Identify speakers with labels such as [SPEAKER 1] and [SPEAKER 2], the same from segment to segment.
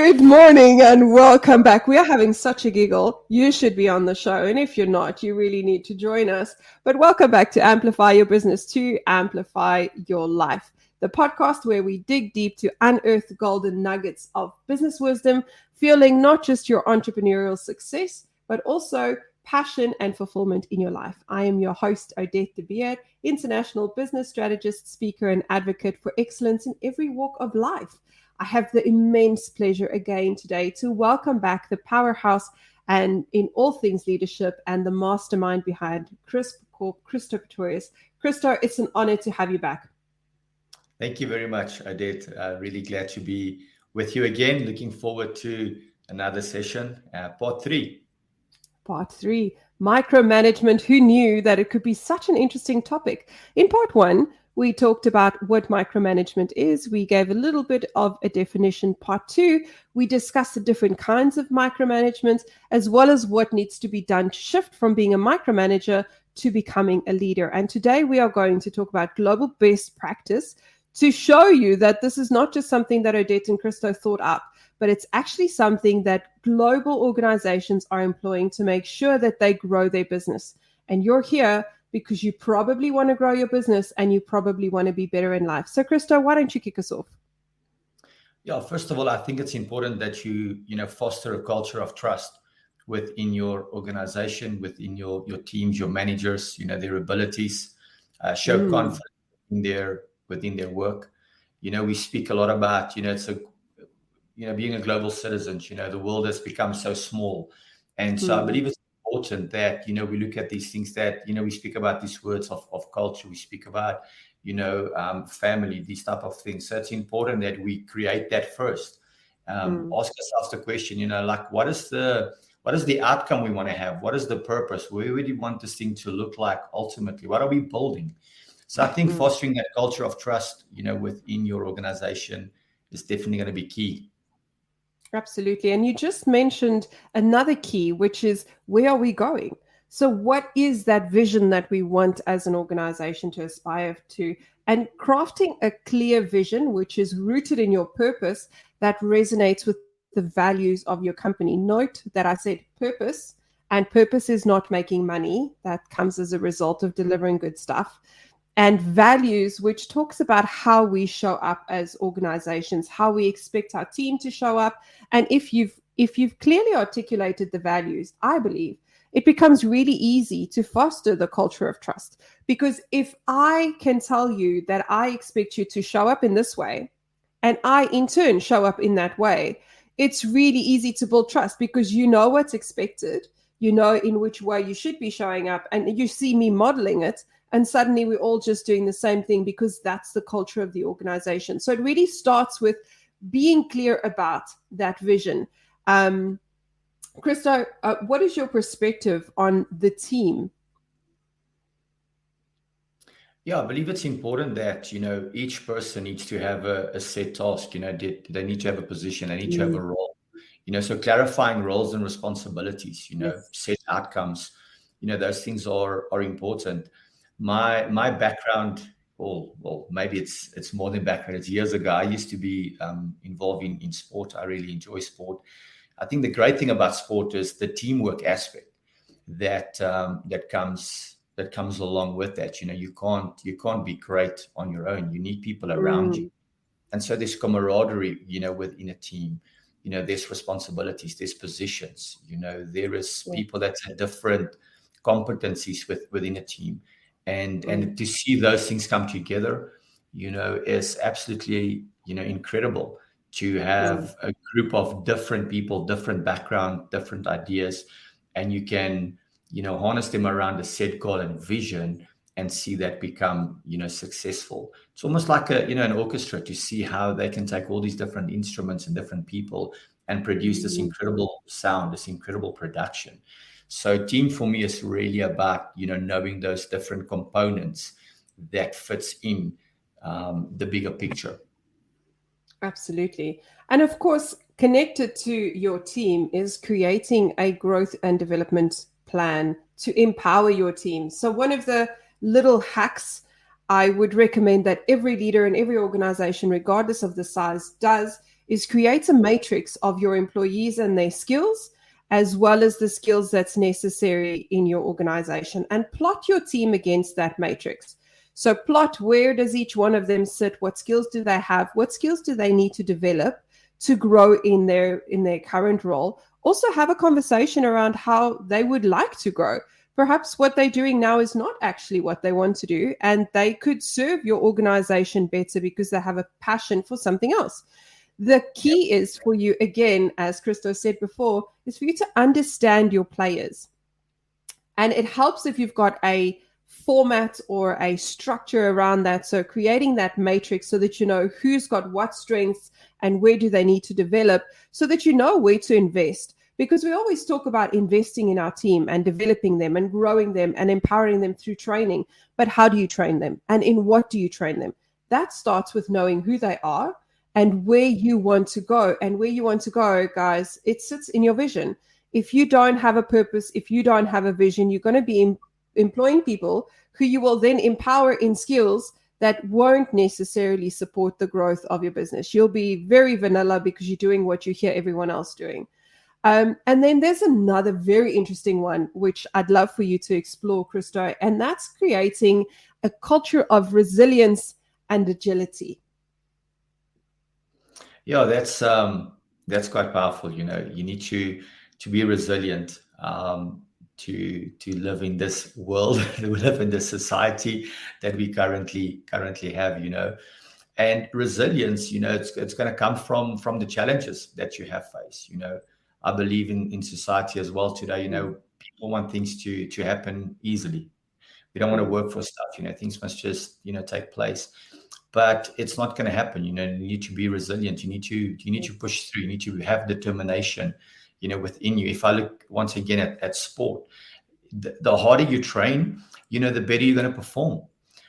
[SPEAKER 1] Good morning and welcome back. We are having such a giggle. You should be on the show. And if you're not, you really need to join us. But welcome back to Amplify Your Business to Amplify Your Life, the podcast where we dig deep to unearth golden nuggets of business wisdom, fueling not just your entrepreneurial success, but also passion and fulfillment in your life. I am your host, Odette, international business strategist, speaker, and advocate for excellence in every walk of life. I have the immense pleasure again today to welcome back the powerhouse and in all things leadership and the mastermind behind Crisp Corp, Christo Pretorius. Christo, it's an honor to have you back.
[SPEAKER 2] Thank you very much, Odette. Really glad to be with you again. Looking forward to another session, part three.
[SPEAKER 1] Part three, micromanagement. Who knew that it could be such an interesting topic? In part one, we talked about what micromanagement is. We gave a little bit of a definition. Part two, we discussed the different kinds of micromanagement, as well as what needs to be done to shift from being a micromanager to becoming a leader. And today we are going to talk about global best practice to show you that this is not just something that Odette and Christo thought up, but it's actually something that global organizations are employing to make sure that they grow their business. And you're here because you probably want to grow your business and you probably want to be better in life. So, Christo, why don't you kick us off?
[SPEAKER 2] Yeah, first of all, I think it's important that you foster a culture of trust within your organization, within your teams, your managers, their abilities, show confidence within their work. We speak a lot about, being a global citizen. The world has become so small. And so I believe it's important that, we look at these things that, we speak about these words of culture, we speak about, family, these type of things. So it's important that we create that first. Ask ourselves the question, what is the outcome we want to have? What is the purpose? Where do we want this thing to look like ultimately? What are we building? So I think fostering that culture of trust, within your organization is definitely going to be key.
[SPEAKER 1] Absolutely. And you just mentioned another key, which is where are we going? So what is that vision that we want as an organization to aspire to? And crafting a clear vision, which is rooted in your purpose, that resonates with the values of your company. Note that I said purpose, and purpose is not making money. That comes as a result of delivering good stuff. And values, which talks about how we show up as organizations, how we expect our team to show up. And if you've clearly articulated the values, I believe it becomes really easy to foster the culture of trust. Because if I can tell you that I expect you to show up in this way, and I in turn show up in that way, it's really easy to build trust because you know what's expected, you know in which way you should be showing up, and you see me modeling it. And suddenly we're all just doing the same thing because that's the culture of the organization. So it really starts with being clear about that vision. Christo, what is your perspective on the team?
[SPEAKER 2] Yeah, I believe it's important that, each person needs to have a set task. They need to have a position, they need to have a role. So clarifying roles and responsibilities, set outcomes, those things are important. My background, well, maybe it's more than background. It's years ago. I used to be involved in sport. I really enjoy sport. I think the great thing about sport is the teamwork aspect that comes along with that. You can't be great on your own. You need people around you, and so there's camaraderie. Within a team. There's responsibilities. There's positions. There is people that have different competencies within a team. And to see those things come together, is absolutely, incredible to have a group of different people, different background, different ideas, and you can, harness them around a set goal and vision and see that become, successful. It's almost like an orchestra to see how they can take all these different instruments and different people and produce this incredible sound, this incredible production. So team for me is really about, knowing those different components that fits in the bigger picture.
[SPEAKER 1] Absolutely. And of course, connected to your team is creating a growth and development plan to empower your team. So one of the little hacks I would recommend that every leader in every organization, regardless of the size, does is create a matrix of your employees and their skills, as well as the skills that's necessary in your organization, and plot your team against that matrix. So plot, where does each one of them sit? What skills do they have? What skills do they need to develop to grow in their current role? Also have a conversation around how they would like to grow. Perhaps what they're doing now is not actually what they want to do, and they could serve your organization better because they have a passion for something else. The key is for you, again, as Christo said before, is for you to understand your players. And it helps if you've got a format or a structure around that. So creating that matrix so that you know who's got what strengths and where do they need to develop, so that you know where to invest. Because we always talk about investing in our team and developing them and growing them and empowering them through training. But how do you train them? And in what do you train them? That starts with knowing who they are and where you want to go. And where you want to go, guys, it sits in your vision. If you don't have a purpose, if you don't have a vision, you're going to be employing people who you will then empower in skills that won't necessarily support the growth of your business. You'll be very vanilla because you're doing what you hear everyone else doing. And then there's another very interesting one, which I'd love for you to explore, Christo, and that's creating a culture of resilience and agility.
[SPEAKER 2] Yeah, that's quite powerful. You know, you need to be resilient to live in this world, to live in this society that we currently have. You know, and resilience, you know, it's going to come from the challenges that you have faced. You know, I believe in society as well today. You know, people want things to happen easily. We don't want to work for stuff. You know, things must just, you know, take place. But it's not going to happen. You know, you need to be resilient. You need to push through. You need to have determination, you know, within you. If I look once again at sport, the harder you train, you know, the better you're going to perform.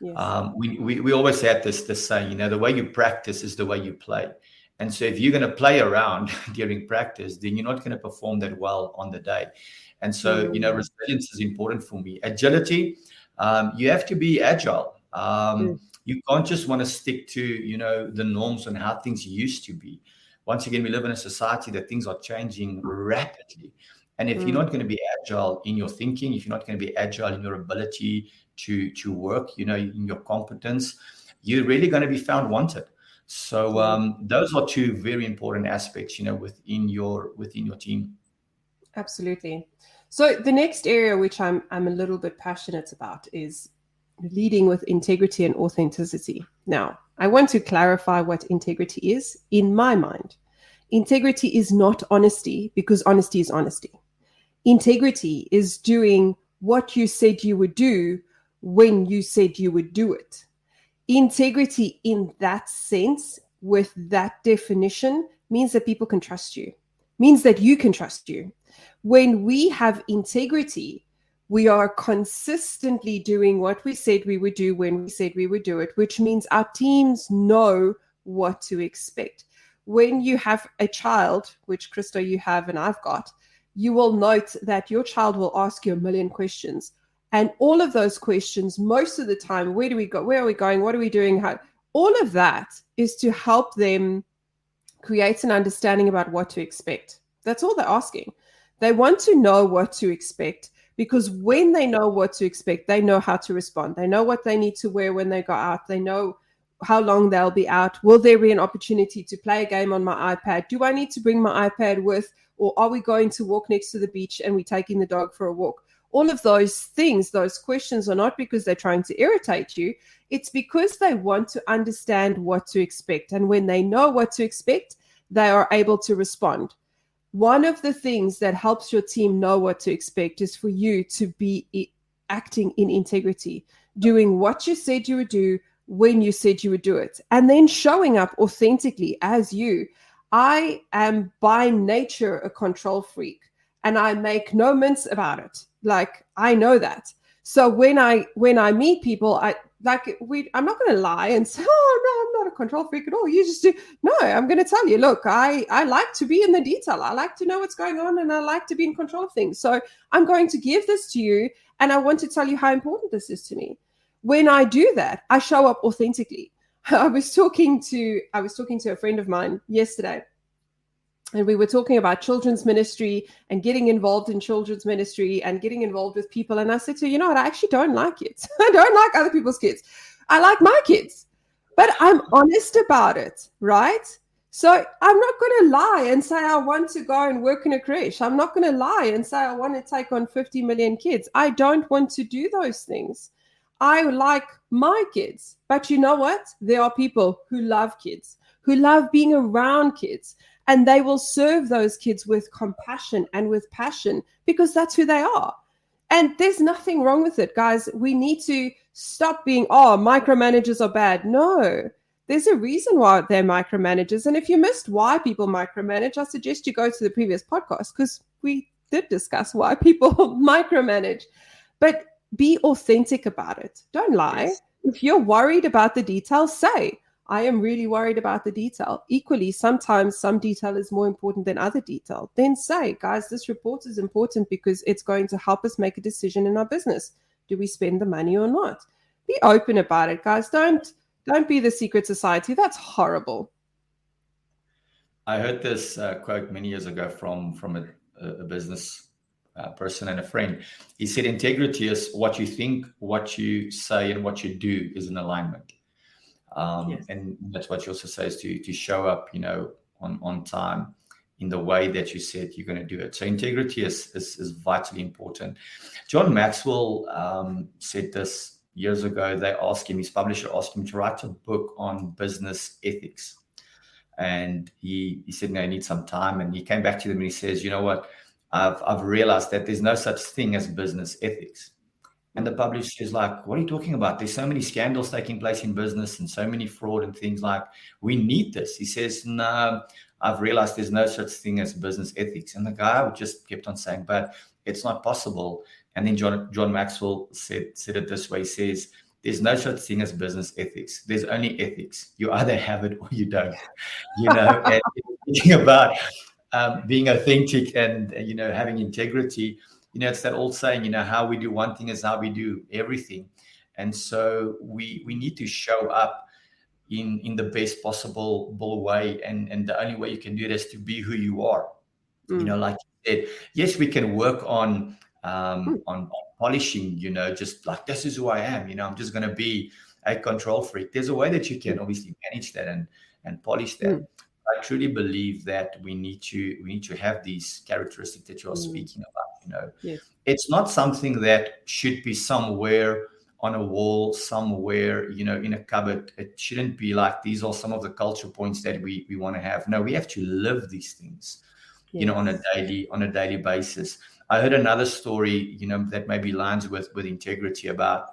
[SPEAKER 2] Yes. We always had this saying, you know, the way you practice is the way you play. And so if you're going to play around during practice, then you're not going to perform that well on the day. And so, you know, resilience is important for me. Agility, you have to be agile. You can't just want to stick to, you know, the norms and how things used to be. Once again, we live in a society that things are changing rapidly. And if you're not going to be agile in your thinking, if you're not going to be agile in your ability to work, you know, in your competence, you're really going to be found wanted. So those are two very important aspects, you know, within your team.
[SPEAKER 1] Absolutely. So the next area which I'm a little bit passionate about is leading with integrity and authenticity. Now, I want to clarify what integrity is. In my mind, integrity is not honesty, because honesty is honesty. Integrity is doing what you said you would do when you said you would do it. Integrity in that sense, with that definition, means that people can trust you, means that you can trust you. When we have integrity, we are consistently doing what we said we would do when we said we would do it, which means our teams know what to expect. When you have a child, which Christo you have and I've got, you will note that your child will ask you a million questions. And all of those questions, most of the time, where do we go? Where are we going? What are we doing? How? All of that is to help them create an understanding about what to expect. That's all they're asking. They want to know what to expect, because when they know what to expect, they know how to respond. They know what they need to wear when they go out. They know how long they'll be out. Will there be an opportunity to play a game on my iPad? Do I need to bring my iPad with? Or are we going to walk next to the beach and we're taking the dog for a walk? All of those things, those questions are not because they're trying to irritate you. It's because they want to understand what to expect. And when they know what to expect, they are able to respond. One of the things that helps your team know what to expect is for you to be acting in integrity, doing what you said you would do when you said you would do it, and then showing up authentically as you. I am by nature a control freak, and I make no mince about it. Like, I know that. So when I meet people, I'm not going to lie and say, oh, no, I'm not a control freak at all. You just do. No, I'm going to tell you, look, I like to be in the detail. I like to know what's going on, and I like to be in control of things. So I'm going to give this to you, and I want to tell you how important this is to me. When I do that, I show up authentically. I was talking to a friend of mine yesterday, and we were talking about children's ministry and getting involved in children's ministry and getting involved with people. And I said to her, you know what, I actually don't like kids. I don't like other people's kids. I like my kids, but I'm honest about it, right? So I'm not going to lie and say I want to go and work in a creche. I'm not going to lie and say I want to take on 50 million kids. I don't want to do those things. I like my kids. But you know what? There are people who love kids, who love being around kids, and they will serve those kids with compassion and with passion because that's who they are. And there's nothing wrong with it, guys. We need to stop being, micromanagers are bad. No, there's a reason why they're micromanagers. And if you missed why people micromanage, I suggest you go to the previous podcast because we did discuss why people micromanage. But be authentic about it. Don't lie. Yes. If you're worried about the details, say, I am really worried about the detail. Equally, sometimes some detail is more important than other detail. Then say, guys, this report is important because it's going to help us make a decision in our business. Do we spend the money or not? Be open about it, guys. Don't be the secret society. That's horrible.
[SPEAKER 2] I heard this quote many years ago from a business person and a friend. He said, integrity is what you think, what you say, and what you do is in alignment. Yes. And that's what you also say is to show up, on time in the way that you said you're going to do it. So integrity is vitally important. John Maxwell said this years ago. His publisher asked him to write a book on business ethics. And he said, no, I need some time. And he came back to them and he says, you know what, I've realized that there's no such thing as business ethics. And the publisher is like, what are you talking about? There's so many scandals taking place in business and so many fraud and things, like, we need this. He says, no, I've realized there's no such thing as business ethics. And the guy just kept on saying, but it's not possible. And then John Maxwell said it this way. He says, there's no such thing as business ethics. There's only ethics. You either have it or you don't. And thinking about being authentic and, having integrity, it's that old saying, how we do one thing is how we do everything. And so we need to show up in the best possible way. And the only way you can do it is to be who you are. Like you said, yes, we can work on polishing, just like, this is who I am. I'm just going to be a control freak. There's a way that you can obviously manage that and polish that. I truly believe that we need to have these characteristics that you are speaking about.
[SPEAKER 1] Yes.
[SPEAKER 2] It's not something that should be somewhere on a wall, somewhere, in a cupboard. It shouldn't be like, these are some of the culture points that we want to have. No, we have to live these things, yes, on a daily basis. I heard another story, that maybe lines with integrity about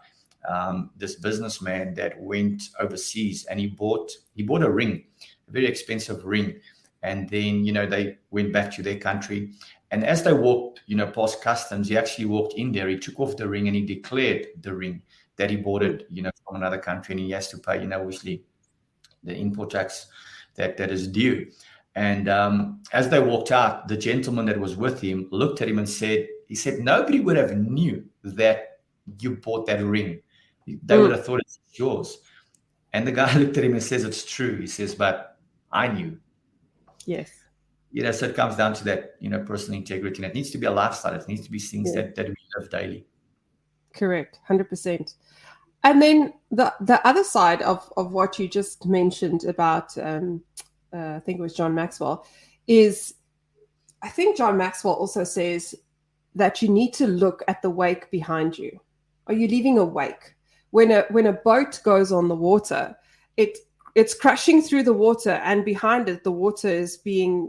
[SPEAKER 2] this businessman that went overseas and he bought a ring, a very expensive ring. And then, they went back to their country. And as they walked, past customs, he actually walked in there. He took off the ring and he declared the ring that he bought it, from another country. And he has to pay, obviously the import tax that is due. And as they walked out, the gentleman that was with him looked at him and said, nobody would have knew that you bought that ring. They would have thought it's yours. And the guy looked at him and says, it's true. He says, but I knew.
[SPEAKER 1] Yes.
[SPEAKER 2] So it comes down to that, personal integrity. And it needs to be a lifestyle. It needs to be things that we live daily.
[SPEAKER 1] Correct. 100%. And then the other side of what you just mentioned about, I think it was John Maxwell, is I think John Maxwell also says that you need to look at the wake behind you. Are you leaving a wake? When a boat goes on the water, it's crashing through the water, and behind it, the water is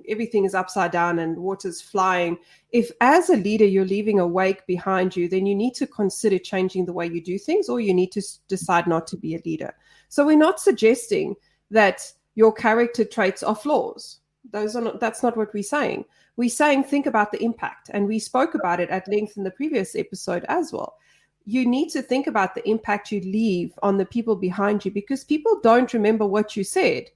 [SPEAKER 1] everything is upside down and water's flying. If as a leader, you're leaving a wake behind you, then you need to consider changing the way you do things, or you need to decide not to be a leader. So we're not suggesting that your character traits are flaws. That's not what we're saying. We're saying, think about the impact. And we spoke about it at length in the previous episode as well. You need to think about the impact you leave on the people behind you, because people don't remember what you said.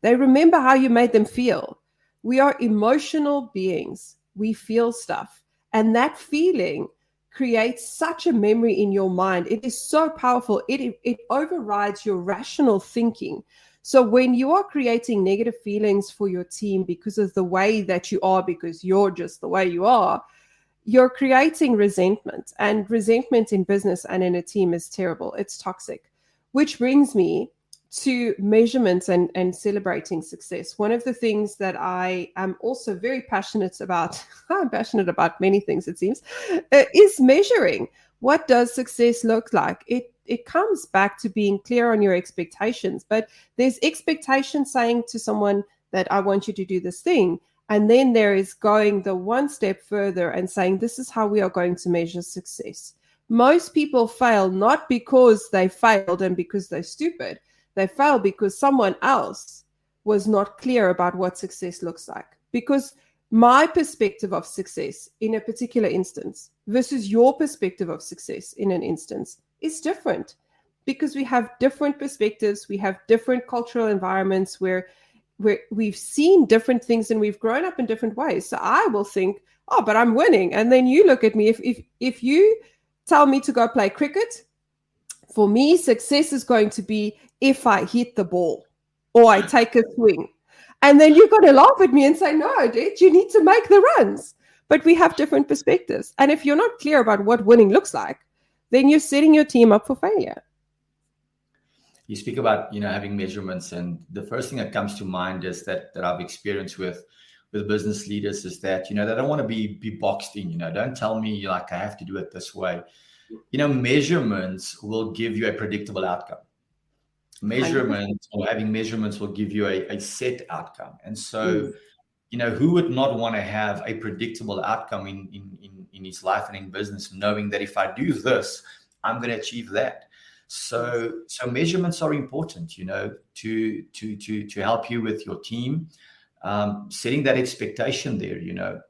[SPEAKER 1] They remember how you made them feel. We are emotional beings. We feel stuff. And that feeling creates such a memory in your mind. It is so powerful. It overrides your rational thinking. So when you are creating negative feelings for your team because of the way that you are, because you're just the way you are, you're creating resentment. And resentment in business and in a team is terrible. It's toxic. Which brings me to measurements and celebrating success. One of the things that I am also very passionate about, I'm passionate about many things, it seems, is measuring. What does success look like? It comes back to being clear on your expectations, but there's expectation saying to someone that I want you to do this thing. And then there is going the one step further and saying, this is how we are going to measure success. Most people fail not because they failed and because they're stupid. They fail because someone else was not clear about what success looks like. Because my perspective of success in a particular instance versus your perspective of success in an instance is different, because we have different perspectives. We have different cultural environments where we've seen different things and we've grown up in different ways. So I will think, oh, but I'm winning. And then you look at me, if you tell me to go play cricket, for me, success is going to be if I hit the ball or I take a swing. And then you're going to laugh at me and say, no, Odette, you need to make the runs. But we have different perspectives. And if you're not clear about what winning looks like, then you're setting your team up for failure.
[SPEAKER 2] You speak about, having measurements, and the first thing that comes to mind is that I've experienced with business leaders is that, they don't want to be boxed in, don't tell me like I have to do it this way. Measurements will give you a predictable outcome. Measurements or having measurements will give you a set outcome. And so, who would not want to have a predictable outcome in his life and in business, knowing that if I do this, I'm going to achieve that. So measurements are important, to help you with your team, setting that expectation there,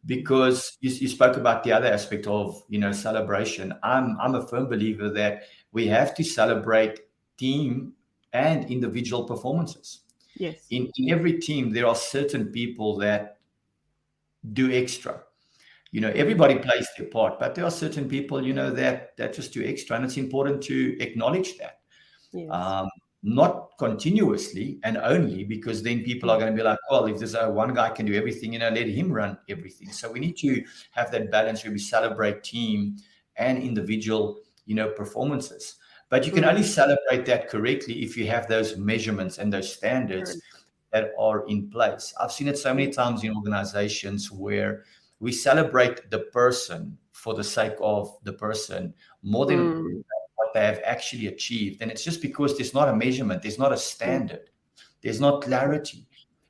[SPEAKER 2] because you spoke about the other aspect of, celebration. I'm a firm believer that we have to celebrate team and individual performances.
[SPEAKER 1] Yes.
[SPEAKER 2] In every team, there are certain people that do extra. Everybody plays their part, but there are certain people, that just do extra, and it's important to acknowledge that.
[SPEAKER 1] Yes.
[SPEAKER 2] Not continuously and only, because then people are going to be like, well, if there's one guy can do everything, let him run everything. So we need to have that balance where we celebrate team and individual, performances. But you can only celebrate that correctly if you have those measurements and those standards that are in place. I've seen it so many times in organizations where we celebrate the person for the sake of the person more than what they have actually achieved. And it's just because there's not a measurement, there's not a standard, there's not clarity,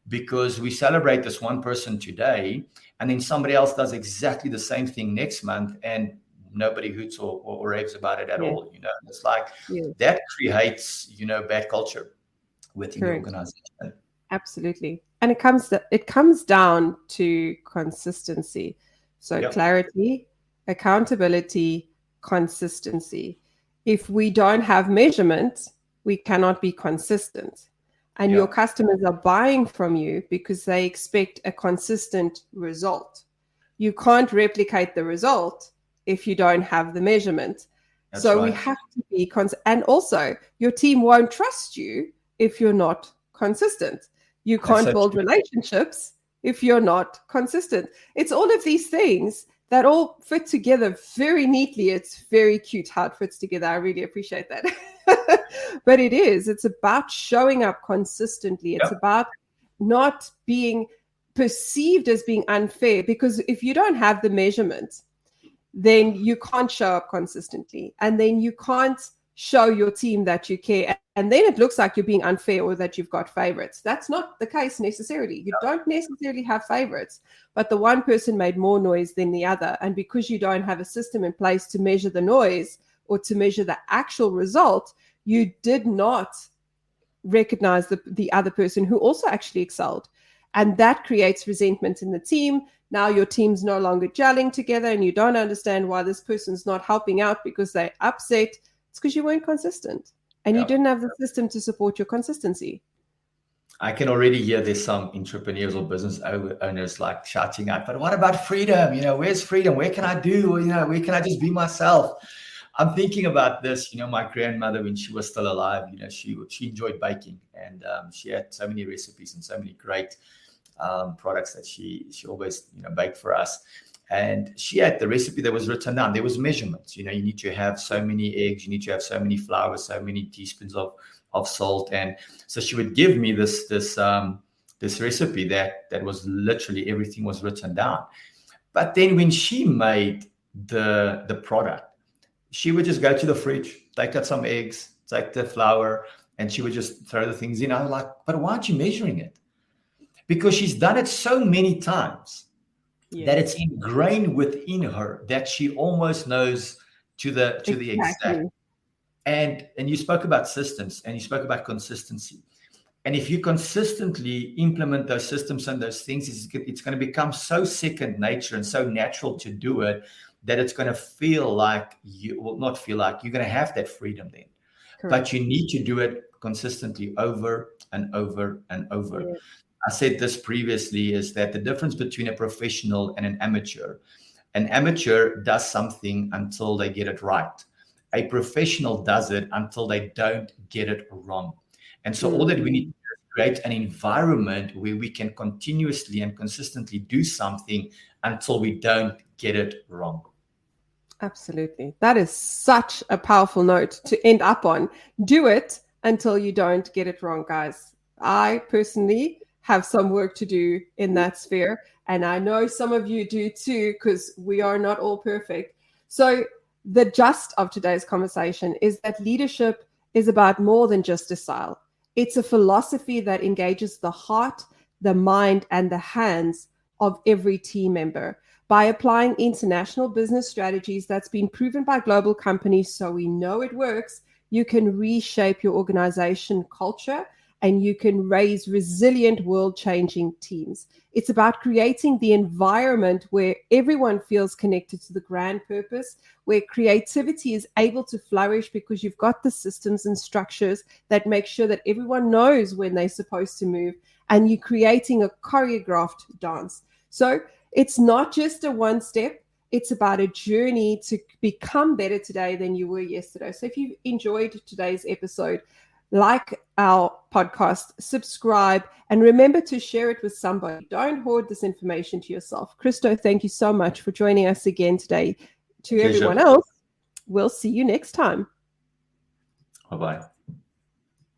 [SPEAKER 2] because we celebrate this one person today and then somebody else does exactly the same thing next month and nobody hoots or raves about it at all. It's like that creates, bad culture within the organization.
[SPEAKER 1] Absolutely. And it comes down to consistency. So clarity, accountability, consistency. If we don't have measurement, we cannot be consistent. And your customers are buying from you because they expect a consistent result. You can't replicate the result if you don't have the measurement. We have to be and also your team won't trust you if you're not consistent. You can't build relationships if you're not consistent. It's all of these things that all fit together very neatly. It's very cute how it fits together. I really appreciate that. But it's about showing up consistently. It's about not being perceived as being unfair, because if you don't have the measurement, then you can't show up consistently. And then you can't show your team that you care. And then it looks like you're being unfair or that you've got favorites. That's not the case necessarily. You don't necessarily have favorites, but the one person made more noise than the other. And because you don't have a system in place to measure the noise or to measure the actual result, you did not recognize the other person who also actually excelled. And that creates resentment in the team. Now your team's no longer gelling together and you don't understand why this person's not helping out because they're upset. It's because you weren't consistent and you didn't have the system to support your consistency.
[SPEAKER 2] I can already hear there's some entrepreneurs or business owners like shouting out, but what about freedom? Where's freedom? Where can I do? Where can I just be myself? I'm thinking about this. My grandmother, when she was still alive, she enjoyed baking, and she had so many recipes and so many great products that she always baked for us. And she had the recipe that was written down. There was measurements. You need to have so many eggs, you need to have so many flour, so many teaspoons of salt. And so she would give me this recipe that was literally everything was written down. But then when she made the product, she would just go to the fridge, take out some eggs, take the flour, and she would just throw the things in. I was like, but why aren't you measuring it? Because she's done it so many times that it's ingrained within her that she almost knows to the exact. And you spoke about systems, and you spoke about consistency. And if you consistently implement those systems and those things, it's going to become so second nature and so natural to do it that it's going to feel like you will not feel like you're going to have that freedom then. Correct. But you need to do it consistently over and over and over. Yeah. I said this previously, is that the difference between a professional and an amateur does something until they get it right. A professional does it until they don't get it wrong. And so all that we need to do is create an environment where we can continuously and consistently do something until we don't get it wrong.
[SPEAKER 1] Absolutely. That is such a powerful note to end up on. Do it until you don't get it wrong, guys. I personally have some work to do in that sphere. And I know some of you do too, because we are not all perfect. So the gist of today's conversation is that leadership is about more than just a style. It's a philosophy that engages the heart, the mind, and the hands of every team member. By applying international business strategies that's been proven by global companies, so we know it works, you can reshape your organization culture and you can raise resilient, world-changing teams. It's about creating the environment where everyone feels connected to the grand purpose, where creativity is able to flourish because you've got the systems and structures that make sure that everyone knows when they're supposed to move, and you're creating a choreographed dance. So it's not just a one step, it's about a journey to become better today than you were yesterday. So if you enjoyed today's episode, like our podcast, subscribe, and remember to share it with somebody. Don't hoard this information to yourself. Christo, thank you so much for joining us again today. To everyone else, we'll see you next time.
[SPEAKER 2] Bye-bye.